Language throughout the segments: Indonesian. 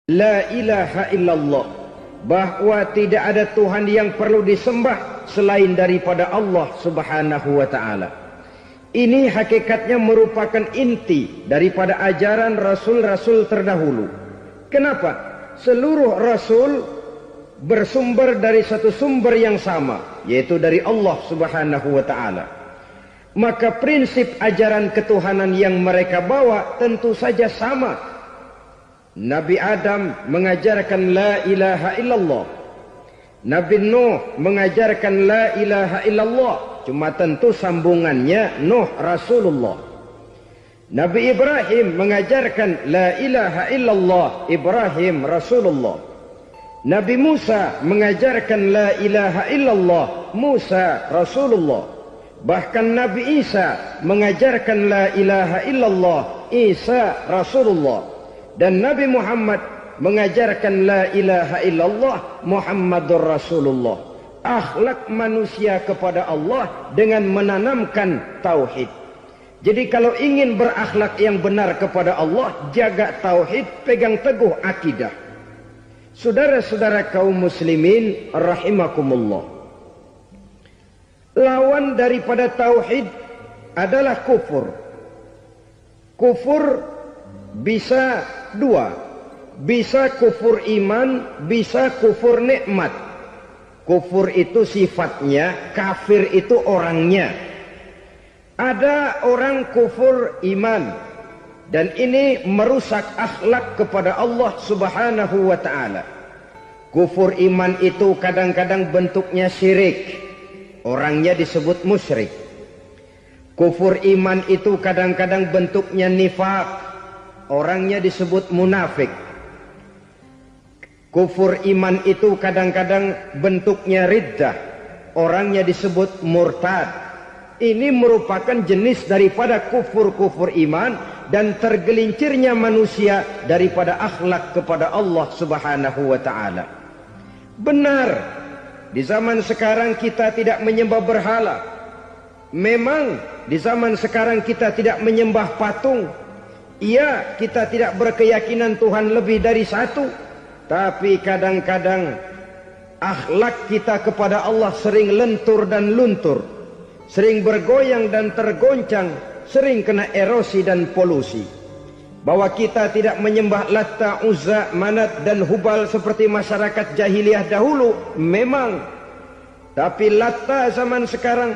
La ilaha illallah, bahwa tidak ada Tuhan yang perlu disembah selain daripada Allah subhanahu wa ta'ala. Ini hakikatnya merupakan inti daripada ajaran rasul-rasul terdahulu. Kenapa? Seluruh rasul bersumber dari satu sumber yang sama, yaitu dari Allah subhanahu wa ta'ala. Maka prinsip ajaran ketuhanan yang mereka bawa tentu saja sama. Nabi Adam mengajarkan la ilaha illallah. Nabi Nuh mengajarkan la ilaha illallah. Cuma tentu sambungannya Nuh Rasulullah. Nabi Ibrahim mengajarkan la ilaha illallah, Ibrahim Rasulullah. Nabi Musa mengajarkan la ilaha illallah, Musa Rasulullah. Bahkan Nabi Isa mengajarkan la ilaha illallah, Isa Rasulullah. Dan Nabi Muhammad mengajarkan la ilaha illallah, Muhammadur Rasulullah. Akhlak manusia kepada Allah dengan menanamkan tauhid. Jadi kalau ingin berakhlak yang benar kepada Allah, jaga tauhid, pegang teguh akidah. Saudara-saudara kaum muslimin rahimakumullah, lawan daripada tauhid adalah kufur. Kufur bisa dua, bisa kufur iman, bisa kufur nikmat. Kufur itu sifatnya, kafir itu orangnya. Ada orang kufur iman, dan ini merusak akhlak kepada Allah subhanahu wa ta'ala. Kufur iman itu kadang-kadang bentuknya syirik, orangnya disebut musyrik. Kufur iman itu kadang-kadang bentuknya nifaq, orangnya disebut munafik. Kufur iman itu kadang-kadang bentuknya riddah, orangnya disebut murtad. Ini merupakan jenis daripada kufur-kufur iman dan tergelincirnya manusia daripada akhlak kepada Allah subhanahu wa ta'ala. Benar, di zaman sekarang kita tidak menyembah berhala. Memang di zaman sekarang kita tidak menyembah patung. Iya, kita tidak berkeyakinan Tuhan lebih dari satu. Tapi kadang-kadang akhlak kita kepada Allah sering lentur dan luntur, sering bergoyang dan tergoncang, sering kena erosi dan polusi. Bahwa kita tidak menyembah Latta, Uzza, Manat dan Hubal seperti masyarakat jahiliyah dahulu, memang. Tapi Latta zaman sekarang,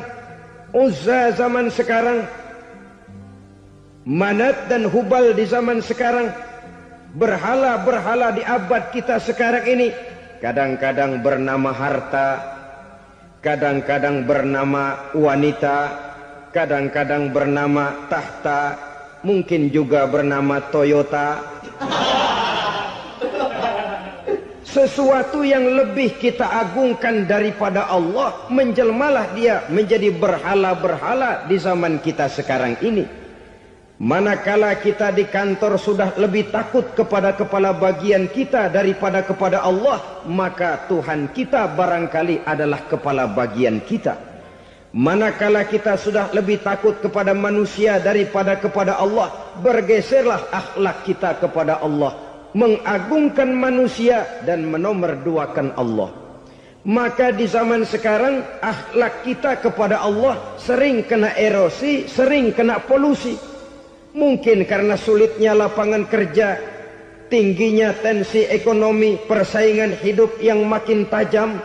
Uzza zaman sekarang, Manat dan Hubal di zaman sekarang, berhala-berhala di abad kita sekarang ini, kadang-kadang bernama harta, kadang-kadang bernama wanita, kadang-kadang bernama tahta, mungkin juga bernama Toyota. Sesuatu yang lebih kita agungkan daripada Allah, menjelmalah dia menjadi berhala-berhala di zaman kita sekarang ini. Manakala kita di kantor sudah lebih takut kepada kepala bagian kita daripada kepada Allah, maka Tuhan kita barangkali adalah kepala bagian kita. Manakala kita sudah lebih takut kepada manusia daripada kepada Allah, bergeserlah akhlak kita kepada Allah, mengagungkan manusia dan menomorduakan Allah. Maka di zaman sekarang akhlak kita kepada Allah sering kena erosi, sering kena polusi. Mungkin karena sulitnya lapangan kerja, tingginya tensi ekonomi, persaingan hidup yang makin tajam,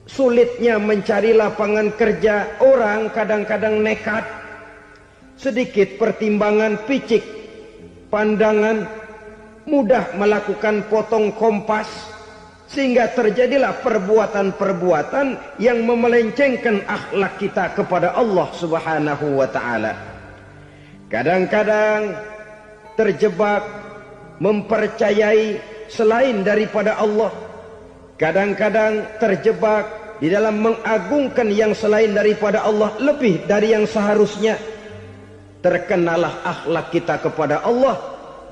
sulitnya mencari lapangan kerja, orang kadang-kadang nekat, sedikit pertimbangan, picik pandangan, mudah melakukan potong kompas, sehingga terjadilah perbuatan-perbuatan yang memelencengkan akhlak kita kepada Allah subhanahu wa ta'ala. Kadang-kadang terjebak mempercayai selain daripada Allah. Kadang-kadang terjebak di dalam mengagungkan yang selain daripada Allah lebih dari yang seharusnya. Terkenalah akhlak kita kepada Allah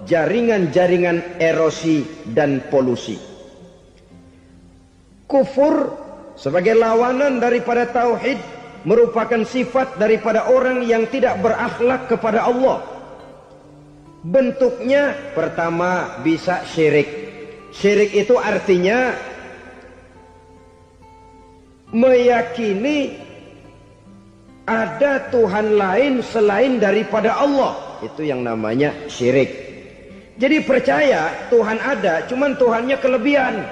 jaringan-jaringan erosi dan polusi. Kufur sebagai lawanan daripada tauhid merupakan sifat daripada orang yang tidak berakhlak kepada Allah. Bentuknya pertama bisa syirik. Syirik itu artinya meyakini ada Tuhan lain selain daripada Allah. Itu yang namanya syirik. Jadi percaya Tuhan ada, cuman Tuhannya kelebihan.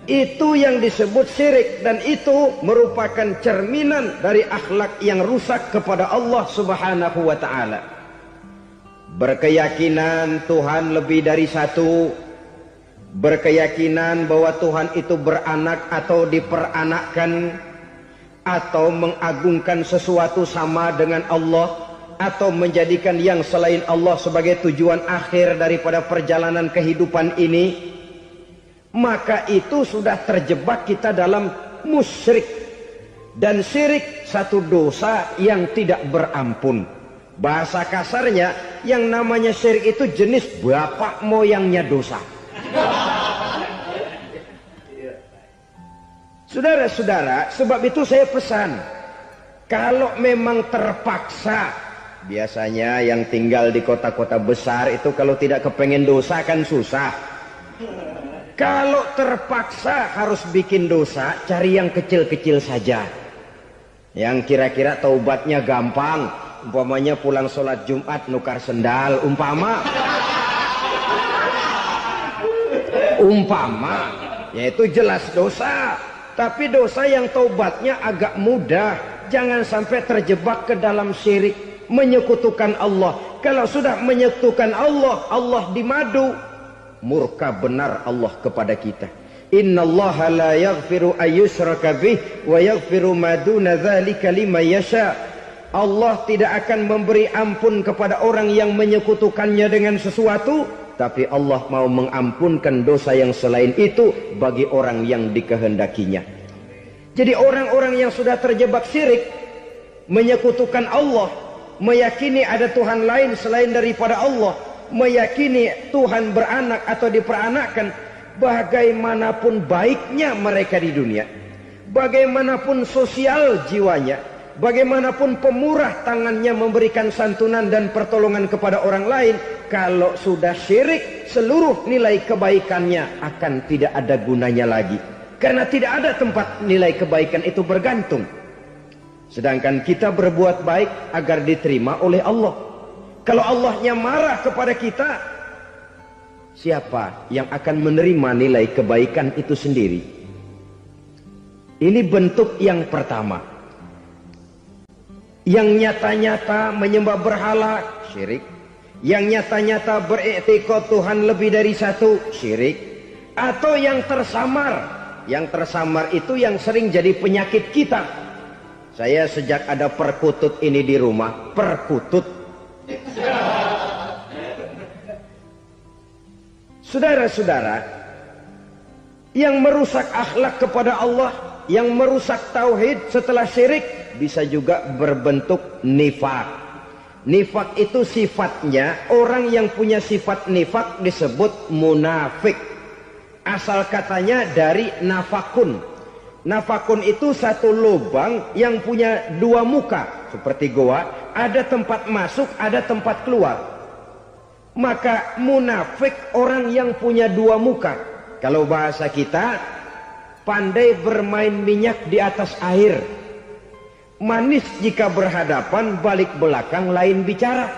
Itu yang disebut syirik, dan itu merupakan cerminan dari akhlak yang rusak kepada Allah Subhanahu wa taala. Berkeyakinan Tuhan lebih dari satu, berkeyakinan bahwa Tuhan itu beranak atau diperanakkan, atau mengagungkan sesuatu sama dengan Allah, atau menjadikan yang selain Allah sebagai tujuan akhir daripada perjalanan kehidupan ini, maka itu sudah terjebak kita dalam musyrik. Dan syirik satu dosa yang tidak berampun. Bahasa kasarnya, yang namanya syirik itu jenis bapak moyangnya dosa. Saudara-saudara, sebab itu saya pesan, kalau memang terpaksa, biasanya yang tinggal di kota-kota besar itu kalau tidak kepengen dosa kan susah. Kalau terpaksa harus bikin dosa, cari yang kecil-kecil saja, yang kira-kira taubatnya gampang. Umpamanya pulang sholat Jumat nukar sendal, umpama, yaitu jelas dosa. Tapi dosa yang taubatnya agak mudah. Jangan sampai terjebak ke dalam syirik, menyekutukan Allah. Kalau sudah menyekutukan Allah, Allah dimadu, murka benar Allah kepada kita. Innallaha la yaghfiru ayyushraka bih wa yaghfiru ma duna dzalika liman yasha. Allah tidak akan memberi ampun kepada orang yang menyekutukannya dengan sesuatu, tapi Allah mau mengampunkan dosa yang selain itu bagi orang yang dikehendakinya. Jadi orang-orang yang sudah terjebak syirik, menyekutukan Allah, meyakini ada Tuhan lain selain daripada Allah, meyakini Tuhan beranak atau diperanakkan, bagaimanapun baiknya mereka di dunia, bagaimanapun sosial jiwanya, bagaimanapun pemurah tangannya memberikan santunan dan pertolongan kepada orang lain, kalau sudah syirik, seluruh nilai kebaikannya akan tidak ada gunanya lagi. Karena tidak ada tempat nilai kebaikan itu bergantung. Sedangkan kita berbuat baik agar diterima oleh Allah. Kalau Allahnya marah kepada kita, siapa yang akan menerima nilai kebaikan itu sendiri? Ini bentuk yang pertama. Yang nyata-nyata menyembah berhala, syirik. Yang nyata-nyata beriktikad Tuhan lebih dari satu, syirik. Atau yang tersamar. Yang tersamar itu yang sering jadi penyakit kita. Saya sejak ada perkutut ini di rumah, perkutut. Saudara-saudara, yang merusak akhlak kepada Allah, yang merusak tauhid setelah syirik, bisa juga berbentuk nifak. Nifak itu sifatnya, orang yang punya sifat nifak disebut munafik. Asal katanya dari nafakun. Nafakun itu satu lubang yang punya dua muka, seperti goa, ada tempat masuk, ada tempat keluar. Maka munafik orang yang punya dua muka. Kalau bahasa kita, pandai bermain minyak di atas air. Manis jika berhadapan, balik belakang lain bicara.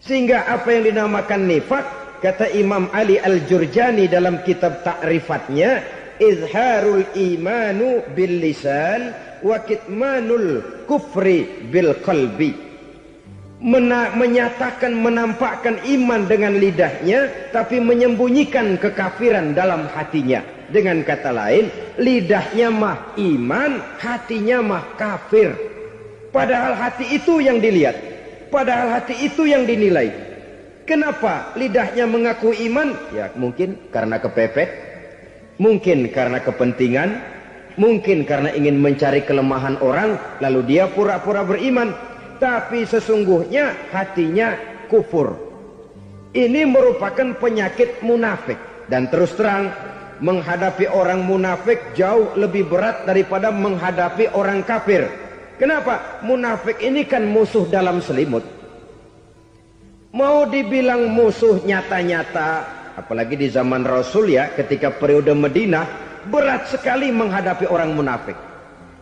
Sehingga apa yang dinamakan nifak, kata Imam Ali Al-Jurjani dalam kitab ta'rifatnya, izharul imanu bil lisan wa kitmanul kufri bil qalbi. Menyatakan, menampakkan iman dengan lidahnya, tapi menyembunyikan kekafiran dalam hatinya. Dengan kata lain, lidahnya mah iman, hatinya mah kafir. Padahal hati itu yang dilihat, padahal hati itu yang dinilai. Kenapa lidahnya mengaku iman? Ya mungkin karena kepepet, mungkin karena kepentingan, mungkin karena ingin mencari kelemahan orang, lalu dia pura-pura beriman. Tapi sesungguhnya hatinya kufur. Ini merupakan penyakit munafik. Dan terus terang, menghadapi orang munafik jauh lebih berat daripada menghadapi orang kafir. Kenapa? Munafik ini kan musuh dalam selimut. Mau dibilang musuh nyata-nyata, apalagi di zaman Rasul ya, ketika periode Madinah, berat sekali menghadapi orang munafik.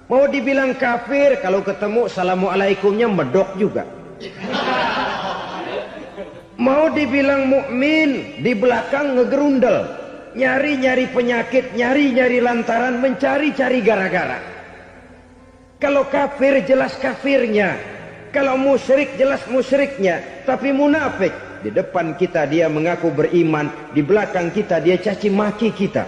Mau dibilang kafir, kalau ketemu assalamualaikumnya medok juga. Mau dibilang mukmin, di belakang ngegerundel, nyari-nyari penyakit, nyari-nyari lantaran, mencari-cari gara-gara. Kalau kafir jelas kafirnya, kalau musyrik jelas musyriknya. Tapi munafik, di depan kita dia mengaku beriman, di belakang kita dia caci maki kita.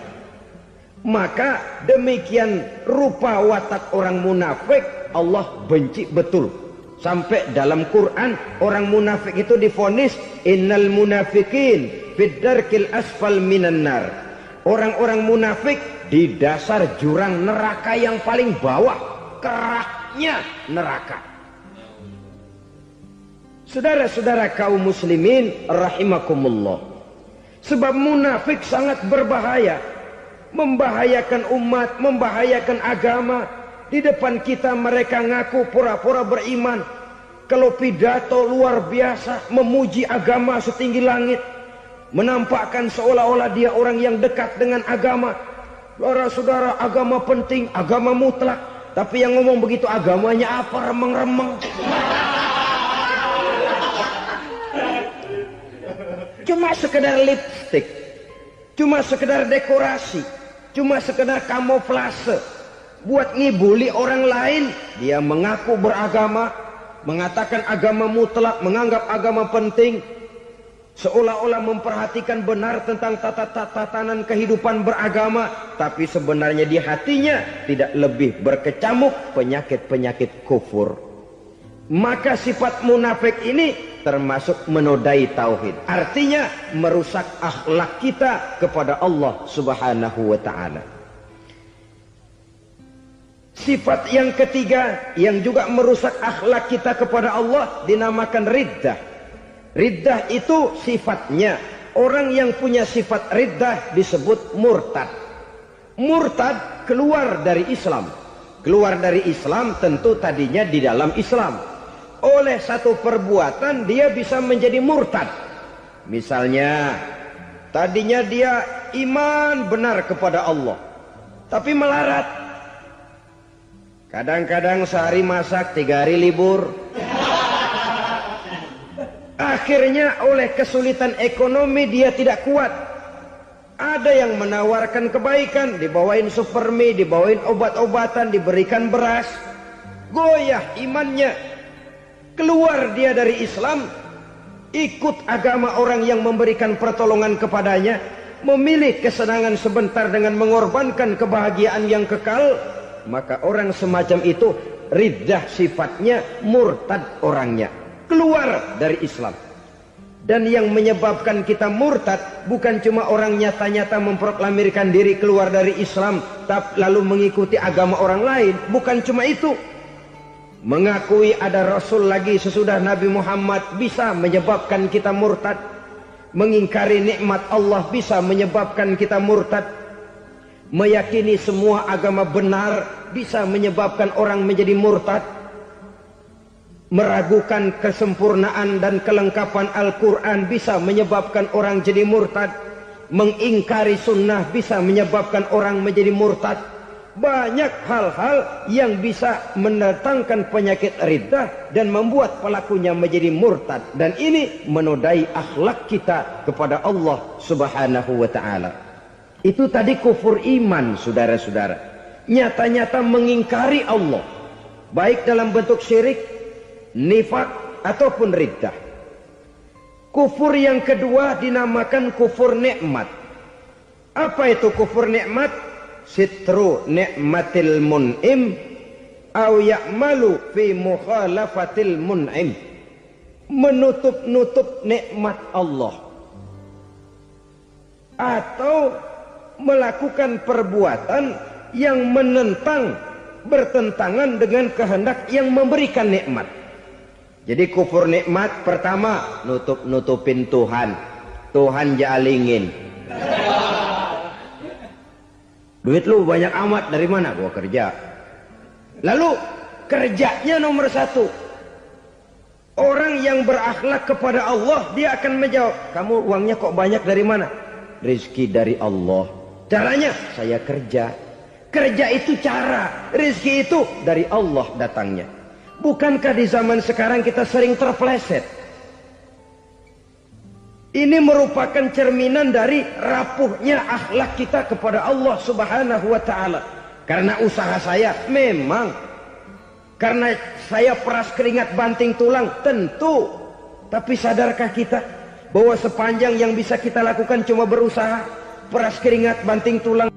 Maka demikian rupa watak orang munafik Allah benci betul. Sampai dalam Quran orang munafik itu divonis innal munafikin fid darkil asfal minan nar. Orang-orang munafik di dasar jurang neraka yang paling bawah, keraknya neraka. Saudara-saudara kaum muslimin rahimakumullah. Sebab munafik sangat berbahaya, membahayakan umat, membahayakan agama. Di depan kita mereka ngaku pura-pura beriman. Kalau pidato luar biasa, memuji agama setinggi langit, menampakkan seolah-olah dia orang yang dekat dengan agama. Saudara-saudara, agama penting, agama mutlak. Tapi yang ngomong begitu agamanya apa? Remeng-remeng. Cuma sekedar lipstick, cuma sekedar dekorasi, cuma sekedar kamuflase, buat ngibuli orang lain. Dia mengaku beragama, mengatakan agama mutlak, menganggap agama penting, seolah-olah memperhatikan benar tentang tatanan kehidupan beragama, tapi sebenarnya di hatinya tidak lebih berkecamuk penyakit-penyakit kufur. Maka sifat munafik ini termasuk menodai tauhid, artinya merusak akhlak kita kepada Allah Subhanahu wa ta'ala. Sifat yang ketiga yang juga merusak akhlak kita kepada Allah dinamakan riddah. Riddah itu sifatnya, orang yang punya sifat riddah disebut murtad. Murtad keluar dari Islam. Keluar dari Islam tentu tadinya di dalam Islam. Oleh satu perbuatan dia bisa menjadi murtad. Misalnya tadinya dia iman benar kepada Allah, tapi melarat. Kadang-kadang sehari masak, 3 hari libur. Akhirnya oleh kesulitan ekonomi dia tidak kuat. Ada yang menawarkan kebaikan, dibawain supermi, dibawain obat-obatan, diberikan beras. Goyah imannya. Keluar dia dari Islam, ikut agama orang yang memberikan pertolongan kepadanya, memilih kesenangan sebentar dengan mengorbankan kebahagiaan yang kekal. Maka orang semacam itu riddah sifatnya, murtad orangnya, keluar dari Islam. Dan yang menyebabkan kita murtad bukan cuma orang nyata-nyata memproklamirkan diri keluar dari Islam tapi lalu mengikuti agama orang lain. Bukan cuma itu. Mengakui ada Rasul lagi sesudah Nabi Muhammad bisa menyebabkan kita murtad. Mengingkari nikmat Allah bisa menyebabkan kita murtad. Meyakini semua agama benar bisa menyebabkan orang menjadi murtad. Meragukan kesempurnaan dan kelengkapan Al-Quran bisa menyebabkan orang jadi murtad. Mengingkari sunnah bisa menyebabkan orang menjadi murtad. Banyak hal-hal yang bisa mendatangkan penyakit riddah dan membuat pelakunya menjadi murtad. Dan ini menodai akhlak kita kepada Allah Subhanahu wa ta'ala. Itu tadi kufur iman, saudara-saudara. Nyata-nyata mengingkari Allah, baik dalam bentuk syirik, nifak, ataupun riddah. Kufur yang kedua dinamakan kufur nikmat. Apa itu kufur nikmat? Sitru ni'matil mun'im au ya'malu fi mukhalafatil mun'im. Menutup-nutup nikmat Allah atau melakukan perbuatan yang menentang, bertentangan dengan kehendak yang memberikan nikmat. Jadi kufur nikmat pertama, nutup-nutupin Tuhan. Tuhan jalingin. Duit lu banyak amat, dari mana? Gua kerja. Lalu kerjanya nomor 1. Orang yang berakhlak kepada Allah, dia akan menjawab, kamu uangnya kok banyak dari mana? Rezeki dari Allah. Caranya, saya kerja. Kerja itu cara, rezeki itu dari Allah datangnya. Bukankah di zaman sekarang kita sering terpeleset? Ini merupakan cerminan dari rapuhnya akhlak kita kepada Allah Subhanahu wa ta'ala. Karena usaha saya memang, karena saya peras keringat banting tulang, tentu. Tapi sadarkah kita bahwa sepanjang yang bisa kita lakukan cuma berusaha, peras keringat banting tulang.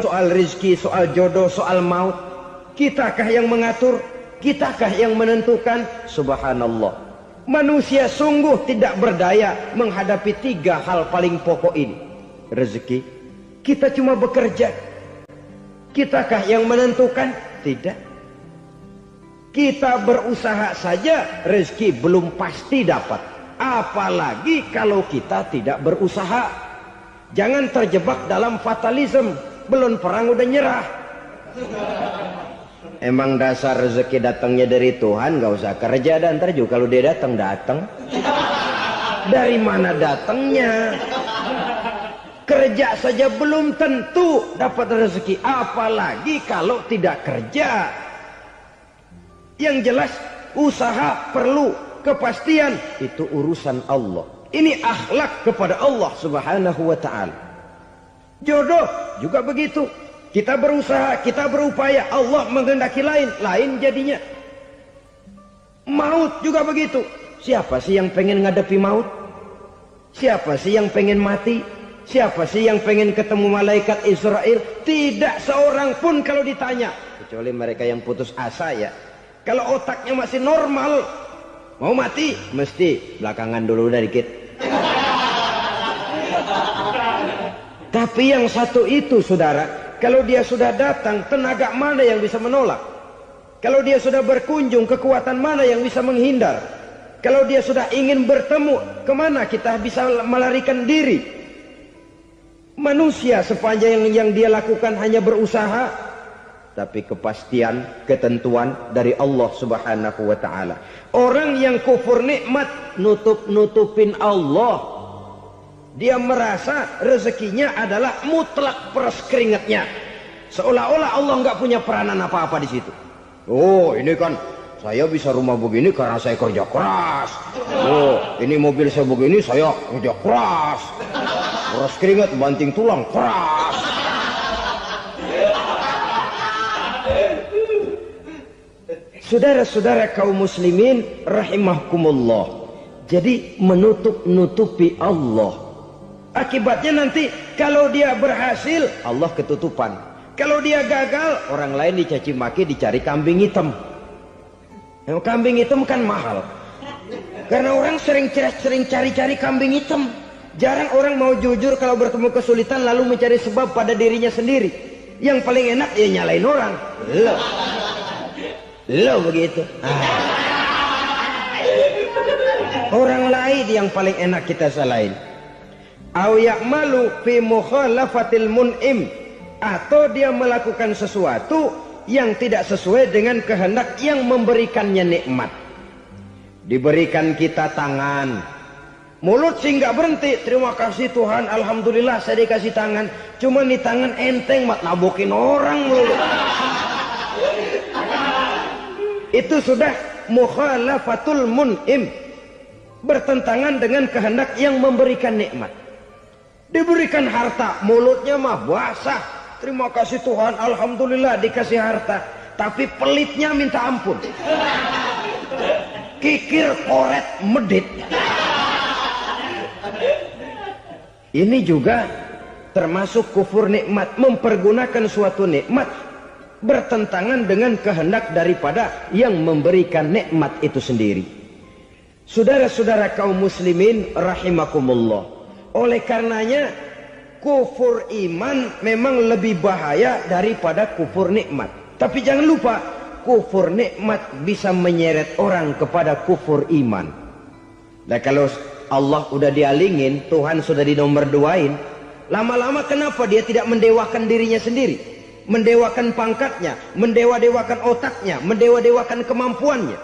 Soal rezeki, soal jodoh, soal maut, kitakah yang mengatur? Kitakah yang menentukan? Subhanallah. Manusia sungguh tidak berdaya menghadapi 3 hal paling pokok ini. Rezeki, kita cuma bekerja. Kitakah yang menentukan? Tidak. Kita berusaha saja, rezeki belum pasti dapat. Apalagi kalau kita tidak berusaha. Jangan terjebak dalam fatalisme. Belum perang udah nyerah. Emang dasar rezeki datangnya dari Tuhan, gak usah kerja, dan ntar juga kalau dia datang. Dari mana datangnya? Kerja saja belum tentu dapat rezeki, apalagi kalau tidak kerja. Yang jelas usaha perlu kepastian, itu urusan Allah. Ini akhlak kepada Allah Subhanahu wa ta'ala. Jodoh juga begitu. Kita berusaha, kita berupaya, Allah menghendaki lain jadinya. Maut juga begitu. Siapa sih yang pengen ngadepi maut? Siapa sih yang pengen mati? Siapa sih yang pengen ketemu malaikat Israel? Tidak seorang pun kalau ditanya, kecuali mereka yang putus asa ya. Kalau otaknya masih normal, mau mati mesti belakangan dulu udah dikit. Tapi yang satu itu saudara, kalau dia sudah datang, tenaga mana yang bisa menolak? Kalau dia sudah berkunjung, kekuatan mana yang bisa menghindar? Kalau dia sudah ingin bertemu, kemana kita bisa melarikan diri? Manusia sepanjang yang dia lakukan hanya berusaha, tapi kepastian, ketentuan dari Allah Subhanahu wa ta'ala. Orang yang kufur nikmat, nutupin Allah. Dia merasa rezekinya adalah mutlak peras keringatnya. Seolah-olah Allah nggak punya peranan apa-apa di situ. Oh, ini kan saya bisa rumah begini karena saya kerja keras. Oh, ini mobil saya begini saya kerja keras. Peras keringat banting tulang keras. Saudara-saudara kaum muslimin rahimahkumullah. Jadi menutupi Allah. Akibatnya nanti kalau dia berhasil, Allah ketutupan. Kalau dia gagal, orang lain dicaci maki, dicari kambing hitam. Yang kambing hitam kan mahal. Karena orang sering cari-cari kambing hitam. Jarang orang mau jujur kalau bertemu kesulitan lalu mencari sebab pada dirinya sendiri. Yang paling enak ya nyalain orang. Lo begitu. Orang lain yang paling enak kita salahin. Au ya'malu fi mukhalafatil mun'im, atau dia melakukan sesuatu yang tidak sesuai dengan kehendak yang memberikannya nikmat. Diberikan kita tangan, mulut sih nggak berhenti, terima kasih Tuhan, alhamdulillah saya dikasih tangan. Cuma nih tangan enteng mat nabokin orang mulu. Itu sudah mukhalafatul mun'im, bertentangan dengan kehendak yang memberikan nikmat. Diberikan harta, mulutnya mah basah, terima kasih Tuhan, alhamdulillah dikasih harta, tapi pelitnya minta ampun. Kikir, koret, medit. Ini juga termasuk kufur nikmat, mempergunakan suatu nikmat bertentangan dengan kehendak daripada yang memberikan nikmat itu sendiri. Saudara-saudara kaum muslimin rahimakumullah. Oleh karenanya kufur iman memang lebih bahaya daripada kufur nikmat. Tapi jangan lupa, kufur nikmat bisa menyeret orang kepada kufur iman. Nah, kalau Allah udah dialingin, Tuhan sudah dinomor duain, lama-lama kenapa dia tidak mendewakan dirinya sendiri, mendewakan pangkatnya, mendewa-dewakan otaknya, mendewa-dewakan kemampuannya?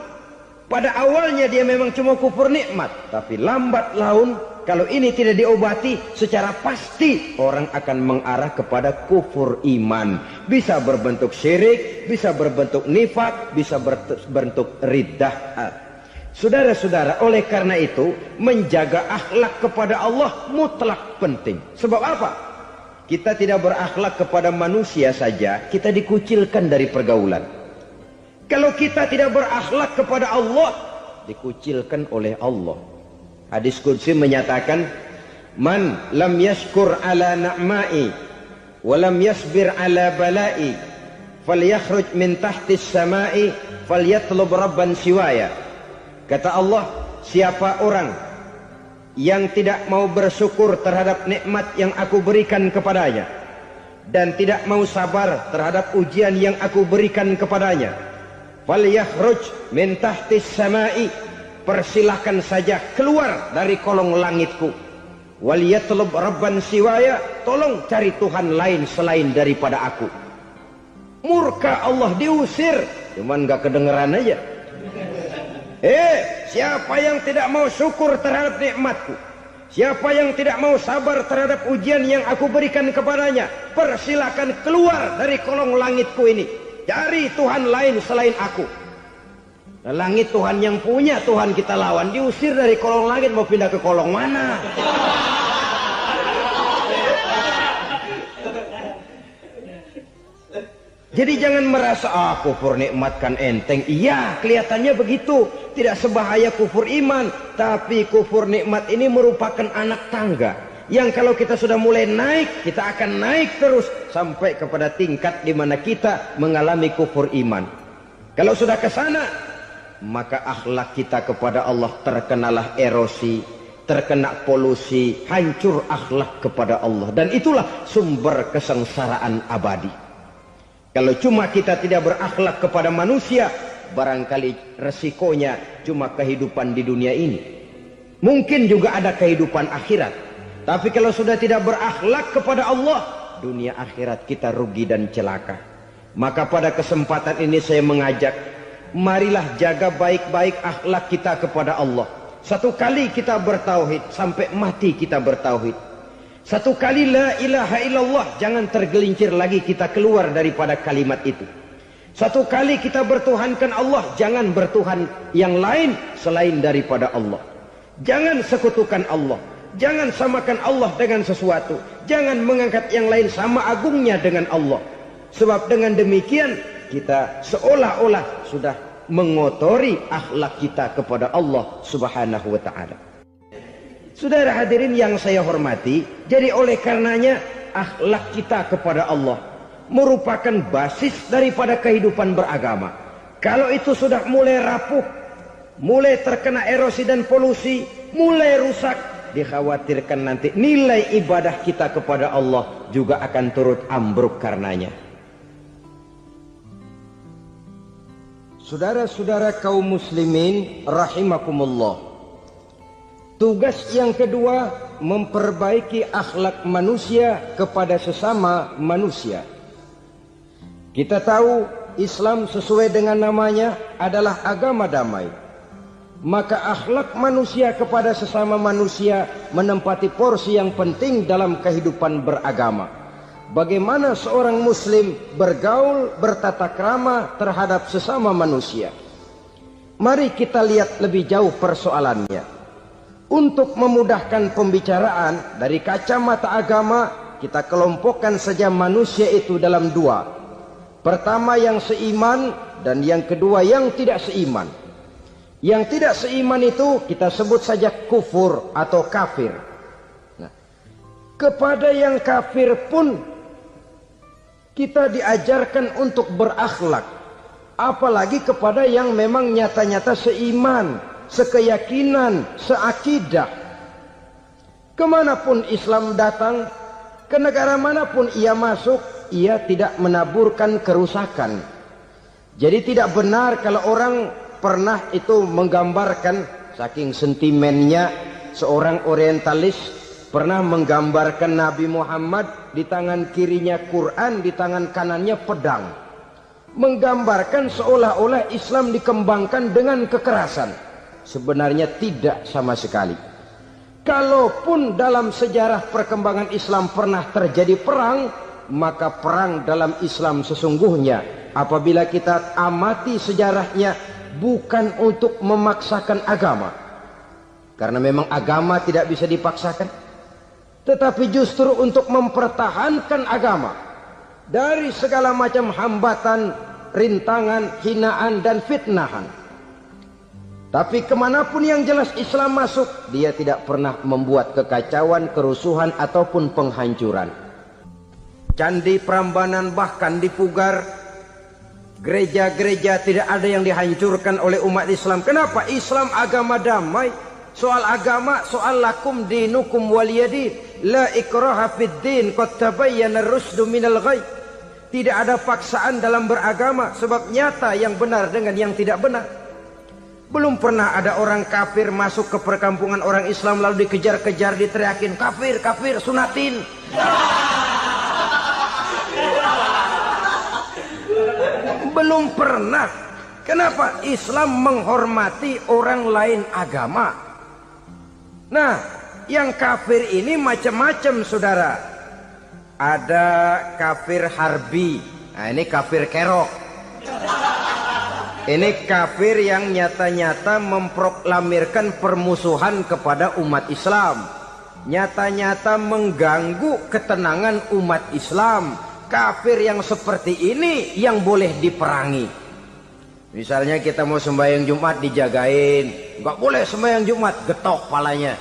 Pada awalnya dia memang cuma kufur nikmat, tapi lambat laun kalau ini tidak diobati, secara pasti orang akan mengarah kepada kufur iman. Bisa berbentuk syirik, bisa berbentuk nifak, bisa berbentuk riddah. Saudara-saudara, oleh karena itu menjaga akhlak kepada Allah mutlak penting. Sebab apa? Kita tidak berakhlak kepada manusia saja, kita dikucilkan dari pergaulan. Kalau kita tidak berakhlak kepada Allah, dikucilkan oleh Allah. Hadis qudsi menyatakan, man lam yashkur ala na'mai wa lam yasbir ala balai falyakhruj min tahtis samai falyatlub rabban siwaya. Kata Allah, siapa orang yang tidak mau bersyukur terhadap nikmat yang aku berikan kepadanya dan tidak mau sabar terhadap ujian yang aku berikan kepadanya, falyakhruj min tahtis samai, persilahkan saja keluar dari kolong langitku, waliyatlub rabban siwaya, tolong cari Tuhan lain selain daripada aku. Murka Allah, diusir, cuman gak kedengeran aja. Siapa yang tidak mau syukur terhadap nikmatku, siapa yang tidak mau sabar terhadap ujian yang aku berikan kepadanya, persilahkan keluar dari kolong langitku ini, cari Tuhan lain selain aku. Nah, langit Tuhan yang punya, Tuhan kita lawan, diusir dari kolong langit, mau pindah ke kolong mana? Jadi jangan merasa kufur nikmat kan enteng. Iya, kelihatannya begitu, tidak sebahaya kufur iman. Tapi kufur nikmat ini merupakan anak tangga yang kalau kita sudah mulai naik, kita akan naik terus sampai kepada tingkat di mana kita mengalami kufur iman. Kalau sudah ke sana, maka akhlak kita kepada Allah terkenalah erosi, terkena polusi, hancur akhlak kepada Allah, dan itulah sumber kesengsaraan abadi. Kalau cuma kita tidak berakhlak kepada manusia, barangkali resikonya cuma kehidupan di dunia ini. Mungkin juga ada kehidupan akhirat. Tapi kalau sudah tidak berakhlak kepada Allah, dunia akhirat kita rugi dan celaka. Maka pada kesempatan ini saya mengajak, marilah jaga baik-baik akhlak kita kepada Allah. Satu kali kita bertauhid, sampai mati kita bertauhid. Satu kali la ilaha illallah, jangan tergelincir lagi kita keluar daripada kalimat itu. Satu kali kita bertuhankan Allah, jangan bertuhan yang lain selain daripada Allah. Jangan sekutukan Allah, jangan samakan Allah dengan sesuatu, jangan mengangkat yang lain sama agungnya dengan Allah. Sebab dengan demikian kita seolah-olah sudah mengotori akhlak kita kepada Allah Subhanahu wa ta'ala. Saudara hadirin yang saya hormati, jadi oleh karenanya akhlak kita kepada Allah merupakan basis daripada kehidupan beragama. Kalau itu sudah mulai rapuh, mulai terkena erosi dan polusi, mulai rusak, dikhawatirkan nanti nilai ibadah kita kepada Allah juga akan turut ambruk karenanya. Saudara-saudara kaum muslimin rahimakumullah, tugas yang kedua, memperbaiki akhlak manusia kepada sesama manusia. Kita tahu Islam sesuai dengan namanya adalah agama damai. Maka akhlak manusia kepada sesama manusia menempati porsi yang penting dalam kehidupan beragama. Bagaimana seorang muslim bergaul, bertata krama terhadap sesama manusia. Mari kita lihat lebih jauh persoalannya. Untuk memudahkan pembicaraan dari kacamata agama, kita kelompokkan saja manusia itu dalam dua. Pertama yang seiman, dan yang kedua yang tidak seiman. Yang tidak seiman itu kita sebut saja kufur atau kafir. Nah, kepada yang kafir pun kita diajarkan untuk berakhlak, apalagi kepada yang memang nyata-nyata seiman, sekeyakinan, seakidah. Kemanapun Islam datang, ke negara manapun ia masuk, ia tidak menaburkan kerusakan. Jadi tidak benar kalau orang pernah itu menggambarkan, saking sentimennya, seorang orientalis pernah menggambarkan Nabi Muhammad di tangan kirinya Quran, di tangan kanannya pedang. Menggambarkan seolah-olah Islam dikembangkan dengan kekerasan. Sebenarnya tidak sama sekali. Kalaupun dalam sejarah perkembangan Islam pernah terjadi perang, maka perang dalam Islam sesungguhnya apabila kita amati sejarahnya bukan untuk memaksakan agama. Karena memang agama tidak bisa dipaksakan. Tetapi justru untuk mempertahankan agama dari segala macam hambatan, rintangan, hinaan dan fitnahan. Tapi kemanapun yang jelas Islam masuk, dia tidak pernah membuat kekacauan, kerusuhan ataupun penghancuran. Candi Prambanan bahkan dipugar, gereja-gereja tidak ada yang dihancurkan oleh umat Islam. Kenapa? Islam agama damai. Soal agama, soal lakum dinukum waliyadin, la ikraha fid din, qad tabayyana ar-rusdu minal ghayy. Tidak ada paksaan dalam beragama, sebab nyata yang benar dengan yang tidak benar. Belum pernah ada orang kafir masuk ke perkampungan orang Islam lalu dikejar-kejar, diteriakin kafir, kafir, sunatin. Belum pernah. Kenapa? Islam menghormati orang lain agama. Nah, yang kafir ini macam-macam, saudara. Ada kafir harbi. Nah, ini kafir kerok. Ini kafir yang nyata-nyata memproklamirkan permusuhan kepada umat Islam. Nyata-nyata mengganggu ketenangan umat Islam. Kafir yang seperti ini yang boleh diperangi. Misalnya kita mau sembahyang Jumat dijagain. Nggak boleh sembahyang Jumat, getok palanya.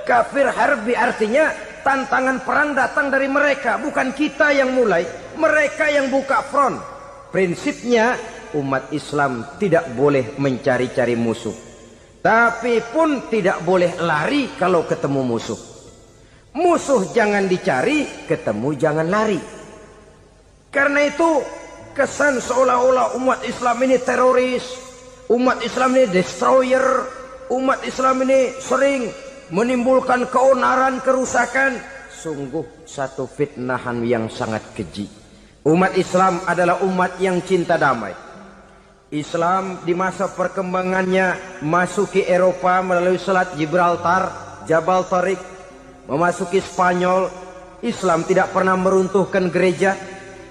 Kafir harbi artinya tantangan perang datang dari mereka, bukan kita yang mulai, mereka yang buka front. Prinsipnya umat Islam tidak boleh mencari-cari musuh, tapi pun tidak boleh lari kalau ketemu musuh. Musuh jangan dicari, ketemu jangan lari. Karena itu kesan seolah-olah umat Islam ini teroris, umat Islam ini destroyer, umat Islam ini sering menimbulkan keonaran, kerusakan. Sungguh satu fitnahan yang sangat keji. Umat Islam adalah umat yang cinta damai. Islam di masa perkembangannya masuki Eropa melalui Selat Gibraltar, Jabal Tariq, memasuki Spanyol. Islam tidak pernah meruntuhkan gereja.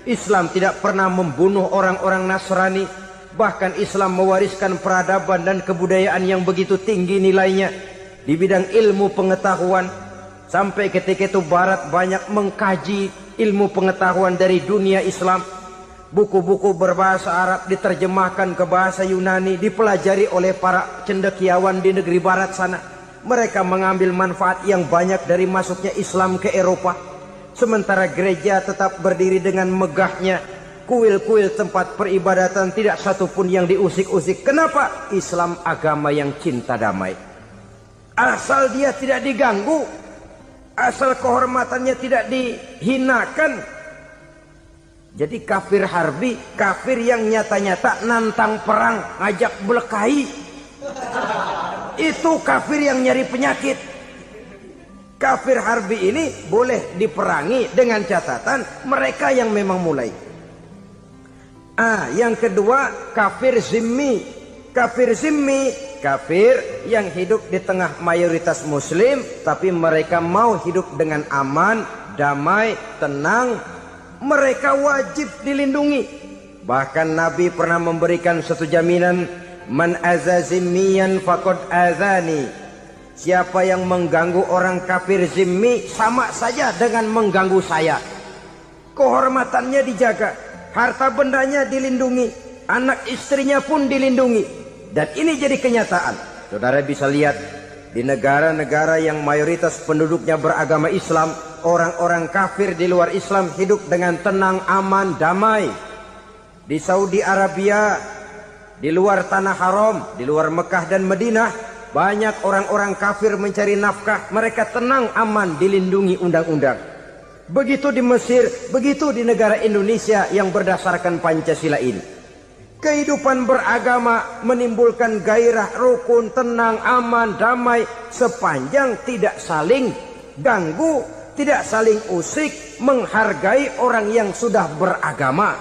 Islam tidak pernah membunuh orang-orang Nasrani. Bahkan Islam mewariskan peradaban dan kebudayaan yang begitu tinggi nilainya di bidang ilmu pengetahuan. Sampai ketika itu Barat banyak mengkaji ilmu pengetahuan dari dunia Islam. Buku-buku berbahasa Arab diterjemahkan ke bahasa Yunani, dipelajari oleh para cendekiawan di negeri Barat sana. Mereka mengambil manfaat yang banyak dari masuknya Islam ke Eropa. Sementara gereja tetap berdiri dengan megahnya. Kuil-kuil tempat peribadatan tidak satupun yang diusik-usik. Kenapa? Islam agama yang cinta damai. Asal dia tidak diganggu, asal kehormatannya tidak dihinakan. Jadi kafir harbi, kafir yang nyata-nyata nantang perang, ngajak berkelahi. Itu kafir yang nyari penyakit. Kafir harbi ini boleh diperangi dengan catatan mereka yang memang mulai. Yang kedua kafir zimmi. Kafir zimmi, kafir yang hidup di tengah mayoritas muslim, tapi mereka mau hidup dengan aman, damai, tenang. Mereka wajib dilindungi. Bahkan Nabi pernah memberikan satu jaminan, man azazimmiyan faqad azani. Siapa yang mengganggu orang kafir zimmi sama saja dengan mengganggu saya. Kehormatannya dijaga, harta bendanya dilindungi, anak istrinya pun dilindungi. Dan ini jadi kenyataan. Saudara bisa lihat di negara-negara yang mayoritas penduduknya beragama Islam, orang-orang kafir di luar Islam hidup dengan tenang, aman, damai. Di Saudi Arabia, di luar tanah haram, di luar Mekah dan Madinah, banyak orang-orang kafir mencari nafkah. Mereka tenang, aman, dilindungi undang-undang. Begitu di Mesir, begitu di negara Indonesia yang berdasarkan Pancasila ini. Kehidupan beragama menimbulkan gairah, rukun, tenang, aman, damai, sepanjang tidak saling ganggu, tidak saling usik, menghargai orang yang sudah beragama,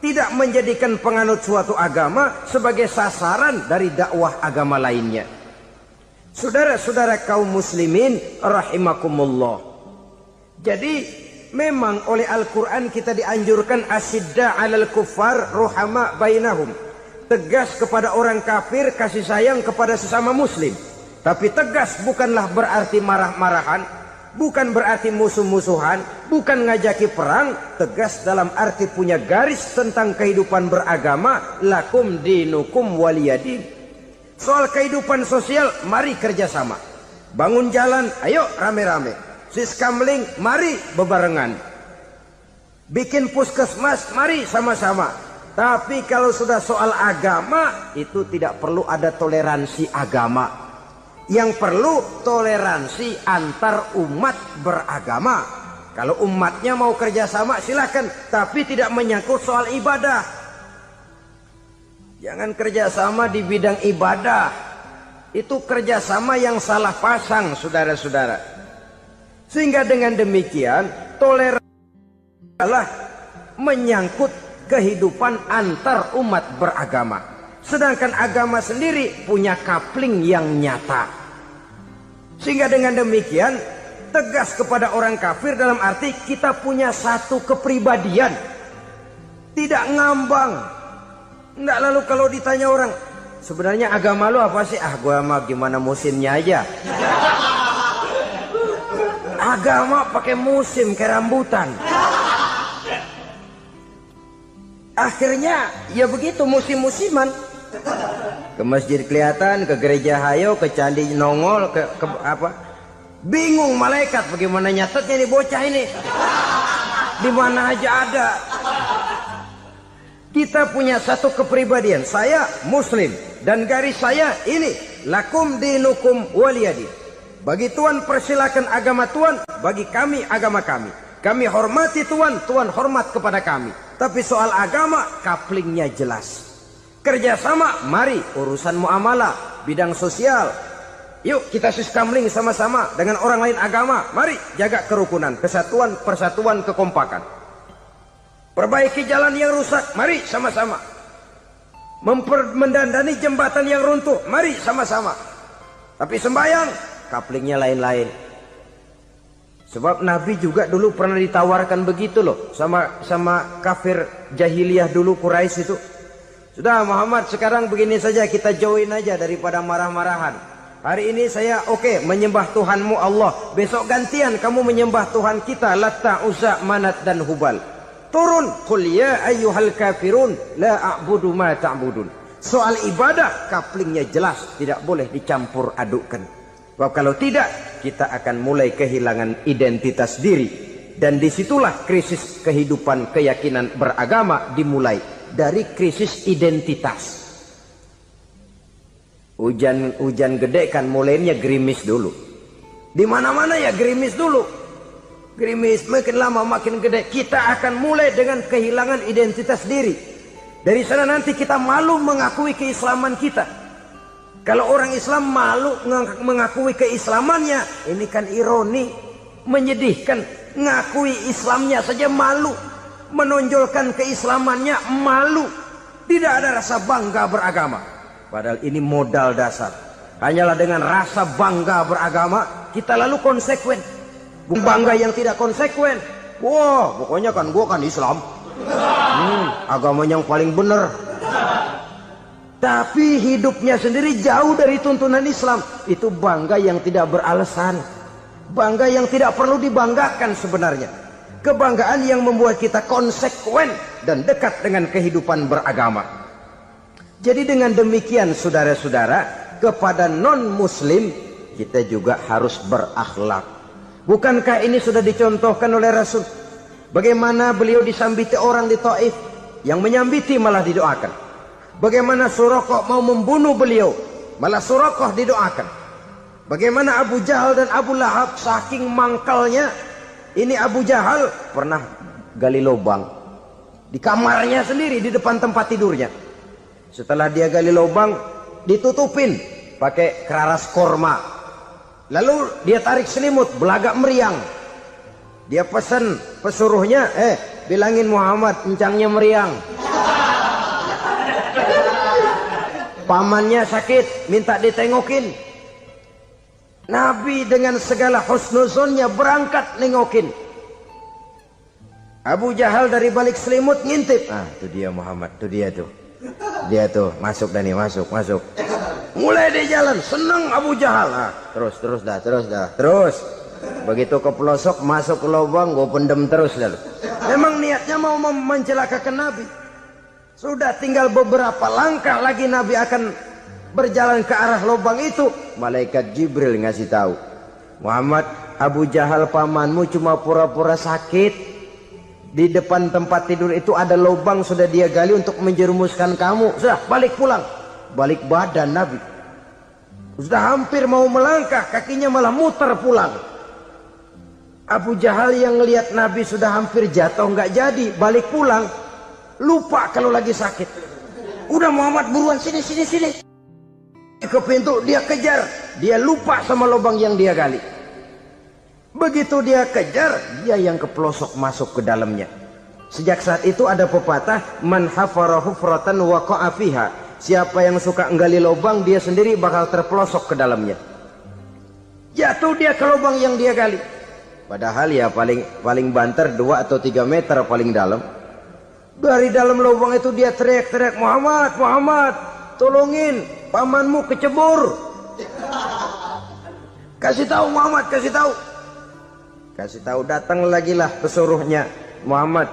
tidak menjadikan penganut suatu agama sebagai sasaran dari dakwah agama lainnya. Saudara-saudara kaum muslimin rahimakumullah. Jadi memang oleh Al-Quran kita dianjurkan asyidda 'alal kuffar ruhama bainahum. Tegas kepada orang kafir, kasih sayang kepada sesama muslim. Tapi tegas bukanlah berarti marah-marahan, bukan berarti musuh-musuhan, bukan ngajaki perang. Tegas dalam arti punya garis tentang kehidupan beragama, lakum dinukum waliyadin. Soal kehidupan sosial, mari kerjasama. Bangun jalan, ayo rame-rame. Siskamling, mari bebarengan. Bikin puskesmas, mari sama-sama. Tapi kalau sudah soal agama, itu tidak perlu ada toleransi agama. Yang perlu toleransi antar umat beragama. Kalau umatnya mau kerjasama silakan, tapi tidak menyangkut soal ibadah. Jangan kerjasama di bidang ibadah. Itu kerjasama yang salah pasang, saudara-saudara. Sehingga dengan demikian toleransi adalah menyangkut kehidupan antar umat beragama. Sedangkan agama sendiri punya coupling yang nyata. Sehingga dengan demikian tegas kepada orang kafir dalam arti kita punya satu kepribadian. Tidak ngambang. Enggak, lalu kalau ditanya orang, sebenarnya agama lu apa sih? Ah, gua mah gimana musimnya aja. Agama pakai musim kayak rambutan. Akhirnya ya begitu, musim-musiman. Ke masjid kelihatan, ke gereja hayo, ke candi nongol, ke apa? Bingung malaikat bagaimana nyatetnya nih bocah ini. Di mana aja ada. Kita punya satu kepribadian. Saya muslim dan garis saya ini, lakum dinukum waliyadin. Bagi Tuhan persilakan agama Tuhan, bagi kami agama kami. Kami hormati Tuhan, Tuhan hormat kepada kami. Tapi soal agama, couplingnya jelas. Kerjasama, mari urusan muamalah, bidang sosial. Yuk kita siskamling sama-sama dengan orang lain agama. Mari jaga kerukunan, kesatuan, persatuan, kekompakan. Perbaiki jalan yang rusak, mari sama-sama. Mendandani jembatan yang runtuh, mari sama-sama. Tapi sembahyang, couplingnya lain-lain. Sebab Nabi juga dulu pernah ditawarkan begitu loh sama kafir jahiliyah dulu, Quraisy itu. Sudah Muhammad, sekarang begini saja, kita join aja daripada marah-marahan. Hari ini saya oke menyembah Tuhanmu Allah, besok gantian kamu menyembah Tuhan kita Latta, Uzza, Manat dan Hubal. Turun, qul ya ayyuhal kafirun la a'budu ma ta'budun. Soal ibadah couplingnya jelas, tidak boleh dicampur adukkan. Sebab kalau tidak, kita akan mulai kehilangan identitas diri. Dan disitulah krisis kehidupan keyakinan beragama dimulai. Dari krisis identitas. Hujan gede kan mulainya gerimis dulu. Di mana-mana ya gerimis dulu. Gerimis makin lama makin gede. Kita akan mulai dengan kehilangan identitas diri. Dari sana nanti kita malu mengakui keislaman kita. Kalau orang Islam malu mengakui keislamannya, ini kan ironi, menyedihkan. Ngakui Islamnya saja malu, menonjolkan keislamannya malu. Tidak ada rasa bangga beragama. Padahal ini modal dasar. Hanyalah dengan rasa bangga beragama, kita lalu konsekuen. Bangga yang tidak konsekuen. Wah, pokoknya kan gua kan Islam. Agama yang paling benar. Tapi hidupnya sendiri jauh dari tuntunan Islam. Itu bangga yang tidak beralasan. Bangga yang tidak perlu dibanggakan sebenarnya. Kebanggaan yang membuat kita konsekuen dan dekat dengan kehidupan beragama. Jadi dengan demikian saudara-saudara, kepada non-muslim kita juga harus berakhlak. Bukankah ini sudah dicontohkan oleh Rasul? Bagaimana beliau disambiti orang di Taif, yang menyambiti malah didoakan. Bagaimana Suraqah mau membunuh beliau, malah Suraqah didoakan. Bagaimana Abu Jahal dan Abu Lahab saking mangkalnya. Ini Abu Jahal pernah gali lubang di kamarnya sendiri, di depan tempat tidurnya. Setelah dia gali lubang, ditutupin pakai keraras korma. Lalu dia tarik selimut, belagak meriang. Dia pesan pesuruhnya, bilangin Muhammad encangnya meriang. Pamannya sakit, minta ditengokin. Nabi dengan segala husnuzonnya berangkat nengokin. Abu Jahal dari balik selimut ngintip. Itu dia Muhammad, itu dia tuh. Dia tuh, masuk dah nih, masuk. Mulai dia jalan, seneng Abu Jahal. Terus dah. Begitu ke pelosok, masuk ke lubang, gue pendem terus lalu. Memang niatnya mau mencelakakan Nabi. Sudah tinggal beberapa langkah lagi Nabi akan berjalan ke arah lubang itu. Malaikat Jibril ngasih tahu, Muhammad, Abu Jahal pamanmu cuma pura-pura sakit. Di depan tempat tidur itu ada lubang sudah dia gali untuk menjerumuskan kamu. Sudah, balik pulang. Balik badan Nabi. Sudah hampir mau melangkah, kakinya malah muter pulang. Abu Jahal yang ngelihat Nabi sudah hampir jatuh nggak jadi, balik pulang. Lupa kalau lagi sakit. Udah Muhammad buruan sini. Ke pintu dia kejar. Dia lupa sama lubang yang dia gali. Begitu dia kejar, dia yang ke pelosok masuk ke dalamnya. Sejak saat itu ada pepatah, man hafara hufratan waqa'a fiha. Siapa yang suka nggali lubang, dia sendiri bakal terpelosok ke dalamnya. Jatuh dia ke lubang yang dia gali. Padahal ya paling banter 2 atau 3 meter paling dalam. Dari dalam lubang itu dia teriak-teriak, Muhammad, tolongin, pamanmu kecebur. Kasih tahu Muhammad, kasih tahu. Datang lagi lah pesuruhnya, Muhammad,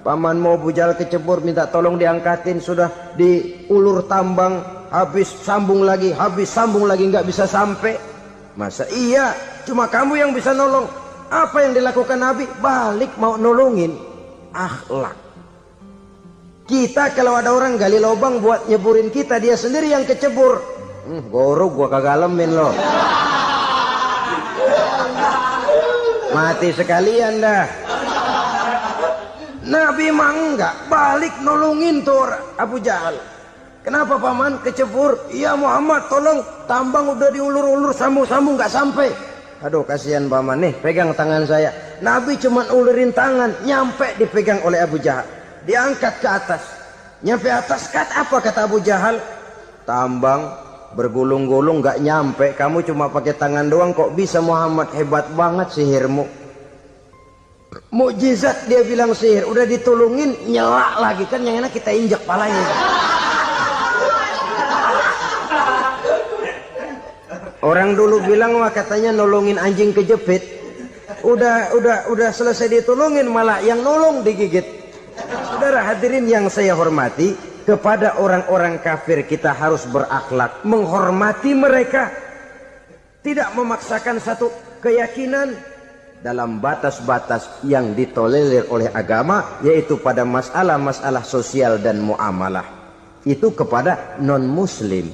pamanmu Abu Jahal kecebur, minta tolong diangkatin. Sudah diulur tambang, habis sambung lagi nggak bisa sampai. Masa iya cuma kamu yang bisa nolong? Apa yang dilakukan Nabi? Balik mau nolongin. Akhlak. Kita kalau ada orang gali lubang buat nyeburin kita, dia sendiri yang kecebur. Gorok gua kagak lemin loh. Mati sekalian dah. Nabi mah enggak, balik nolongin tuh Abu Jahal. Kenapa paman kecebur? Iya Muhammad, tolong, tambang udah diulur-ulur, sambung-sambung nggak sampai. Aduh kasihan paman nih, pegang tangan saya. Nabi cuman ulurin tangan, nyampe dipegang oleh Abu Jahal. Diangkat ke atas. Nyampe atas, apa kata Abu Jahal? Tambang bergulung-gulung nggak nyampe, kamu cuma pakai tangan doang kok bisa Muhammad, hebat banget sihirmu. Mukjizat dia bilang sihir, udah ditolongin nyelak lagi, kan yang enak kita injek palanya. Orang dulu bilang wah katanya nolongin anjing kejepit. Udah selesai ditolongin malah yang nolong digigit. Saudara hadirin yang saya hormati, kepada orang-orang kafir kita harus berakhlak, menghormati mereka, tidak memaksakan satu keyakinan dalam batas-batas yang ditolerir oleh agama, yaitu pada masalah-masalah sosial dan muamalah. Itu kepada non-muslim,